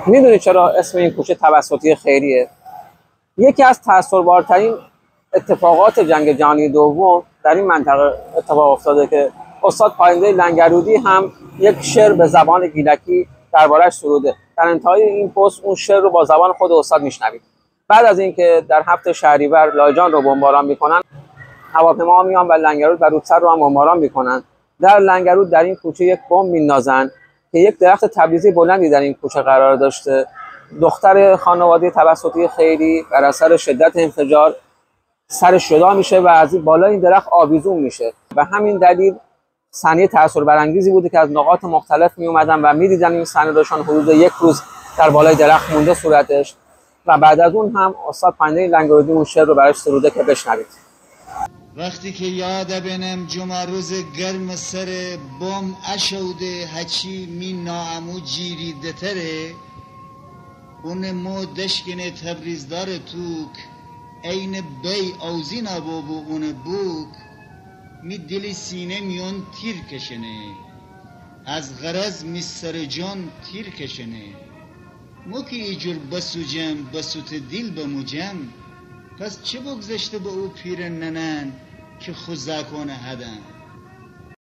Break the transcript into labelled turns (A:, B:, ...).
A: میدونی چرا اسم این کوچه توسطی خیریه؟ یکی از تأثیربارترین اتفاقات جنگ جهانی دوم در این منطقه اتفاق افتاده که استاد پاینده لنگرودی هم یک شعر به زبان گیلکی درباره‌اش سروده. در انتهای این پست اون شعر رو با زبان خود استاد میشنوید. بعد از اینکه در 7 شهریور لاجان رو بمباران میکنن، هواپیما میان و لنگرود و رودسر رو هم بمباران میکنن. در لنگرود در این کوچه یک بمب میندازن که یک درخت تبریزی بلندی در این کوچه قرار داشته. دختر خانواده توسطی خیری بر اثر شدت انفجار سرش جدا میشه و از بالا این درخت آویزون میشه و همین دلیل صحنه تأثیربرانگیزی بوده که از نقاط مختلف می اومدن و میدیدن این صحنه داشتن حدود یک روز در بالای درخت مونده صورتش. و بعد از اون هم استاد پاینده لنگرودی اون شعر رو براش سروده که بشنوید.
B: وقتی که یاد بینم جمعه روز گرم سر بوم اشوده هچی می ناامو جیریده تره اون مو دشکن تبریزدار توک این بی اوزین بابو اون بوک می دلی سینه میون تیر کشنه از غرض می سر جان تیر کشنه مو که ایجور بسوجم بسوت دیل بموجم پس چه بگذشته به او پیر ننن که خوزکانه هدن